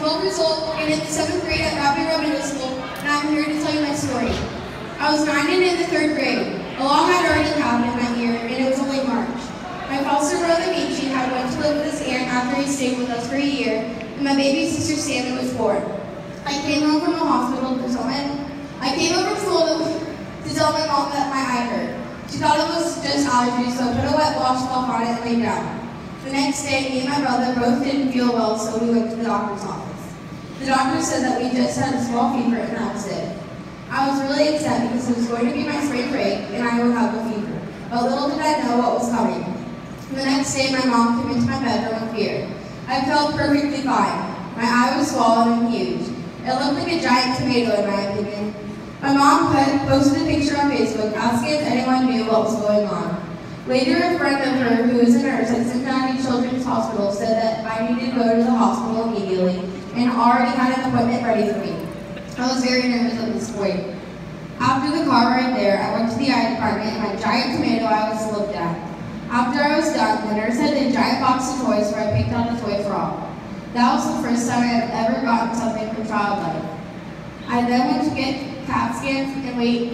12 years old and in the 7th grade at Rapid Road Middle School, and I'm here to tell you my story. I was 9 and in the 3rd grade. A law had already happened that year, and it was only March. My foster brother Michi had went to live with his aunt after he stayed with us for a year, and my baby sister Sammy was born. I came home from the hospital to tell my mom that my eye hurt. She thought it was just allergies, so I put a wet washcloth on it and laid down. The next day, me and my brother both didn't feel well, so we went to the doctor's office. The doctor said that we just had a small fever and that was it. I was really upset because it was going to be my spring break and I would have a fever. But little did I know what was coming. The next day, my mom came into my bedroom with fear. I felt perfectly fine. My eye was swollen and huge. It looked like a giant tomato in my opinion. My mom posted a picture on Facebook asking if anyone knew what was going on. Later, a friend of her, who is a nurse at Cincinnati Children's Hospital, said that I needed to go to the hospital immediately and already had an appointment ready for me. I was very nervous at this point. After the car ride there, I went to the eye department and my giant tomato eye was looked at. After I was done, the nurse had a giant box of toys where I picked out a toy frog. That was the first time I had ever gotten something from Child Life. I then went to get CAT scans and wait.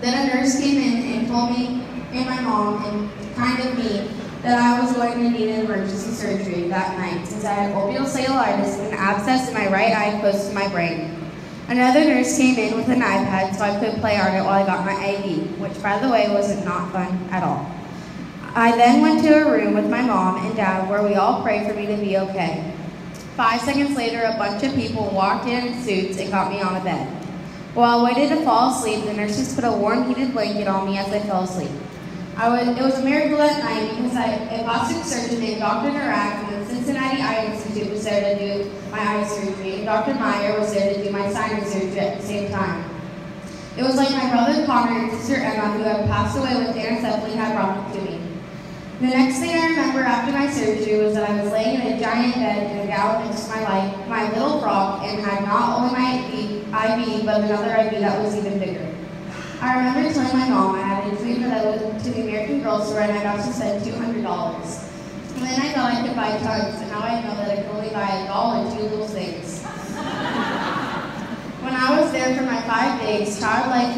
Then a nurse came in and told me and my mom and kind of me that I was going to need an emergency surgery that night since I had orbital cellulitis and an abscess in my right eye close to my brain. Another nurse came in with an iPad so I could play on it while I got my IV, which by the way wasn't not fun at all. I then went to a room with my mom and dad where we all prayed for me to be okay. 5 seconds later, a bunch of people walked in suits and got me on a bed. While I waited to fall asleep, the nurses put a warm heated blanket on me as I fell asleep. It was a miracle that night because a plastic surgeon named Dr. Narak from the Cincinnati Eye Institute was there to do my eye surgery, and Dr. Meyer was there to do my sinus surgery at the same time. It was like my brother Connor and sister Emma, who had passed away with anencephaly, had brought them to me. The next thing I remember after my surgery was that I was laying in a giant bed in a gown next to my little frog and had not only my IV, but another IV that was even bigger. I remember telling my mom I had a dream that I went to the American Girl store and I got to spend $200. And then I thought I could buy tons, and now I know that I could only buy $1 2 little things. When I was there for my 5 days, Child Life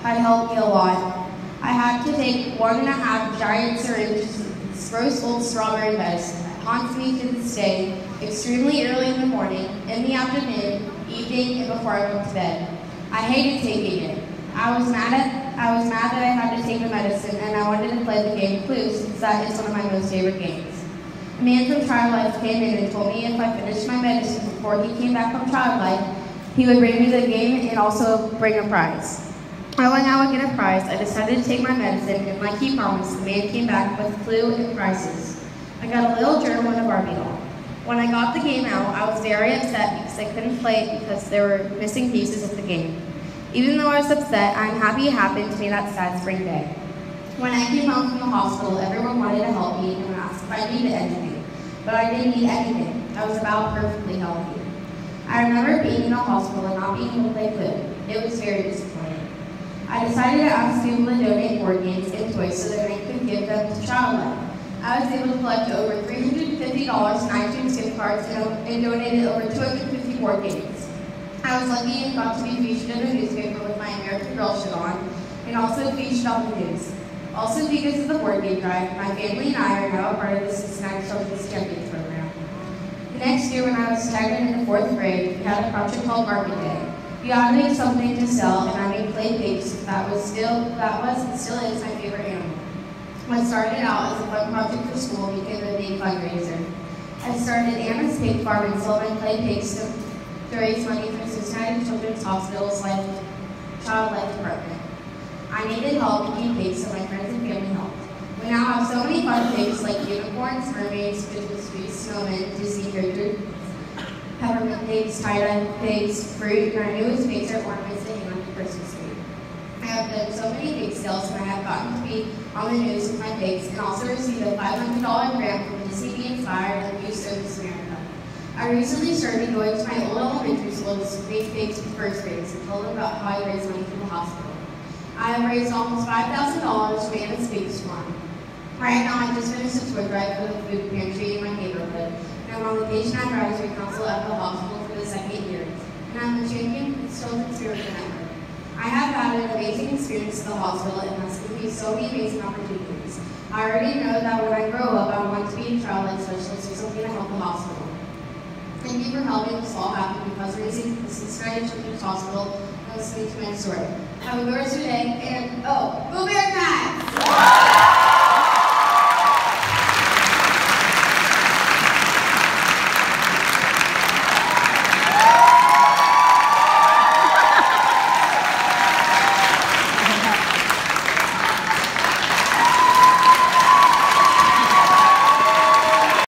had helped me a lot. I had to take 1.5 giant syringes of gross old strawberry medicine that haunts me to this day, extremely early in the morning, in the afternoon, evening, and before I went to bed. I hated taking it. I was mad that I had to take the medicine, and I wanted to play the game Clue since that is one of my most favorite games. A man from Child Life came in and told me if I finished my medicine before he came back from Child Life, he would bring me the game and also bring a prize. Knowing I would get a prize, I decided to take my medicine, and like he promised, the man came back with Clue and prizes. I got a little germ and a Barbie doll. When I got the game out, I was very upset because I couldn't play it because there were missing pieces of the game. Even though I was upset, I'm happy it happened to me that sad spring day. When I came home from the hospital, everyone wanted to help me and asked if I needed anything. But I didn't need anything. I was about perfectly healthy. I remember being in the hospital and not being able to play Clue. It was very disappointing. I decided to ask people to donate board games and toys so that I could give them to Child Life. I was able to collect over $350 in iTunes gift cards and donated over 250 board games. I was lucky and got to be featured in the newspaper with my American Girl shirt on, and also featured on the news. Also because of the board game drive, my family and I are now a part of the Cincinnati Children's Champions program. The next year when I was staggering in the 4th grade, we had a project called Market Day. We had to make something to sell, and I made clay pigs. That was and still is my favorite animal. What started out as a fun project for school became a big fundraiser. I started Anna's Pig Farm and sold my clay pigs to raise money for Cincinnati Children's Hospital's Child Life Department. I needed help making pigs, so my friends and family helped. We now have so many fun pigs like unicorns, mermaids, Christmas trees, snowmen, Disney characters, peppermint pigs, tie-dye pigs, fruit, and our newest pigs are ornaments to hang on the Christmas tree. I have done so many pig sales, and I have gotten to be on the news with my pigs, and also received a $500 grant from Disney Be Inspired and Youth Service America. I recently started going to my old elementary school to make pigs with first graders and told them about how I raised money for the hospital. I have raised almost $5,000 for Anna's Pigs Farm. Right now, I just finished a tour drive for the food pantry in my neighborhood, and I'm on the Vocation Advisory Council at the hospital for the 2nd year, and I'm the champion of the Children's Spiritual Network. I have had an amazing experience at the hospital and has given me so many amazing opportunities. I already know that when I grow up, I want to be a child life specialist or something to help the hospital. Thank you for helping us all happen because raising the Cincinnati Children's Hospital and listening to my story. Have a glorious day, and go Bearcats!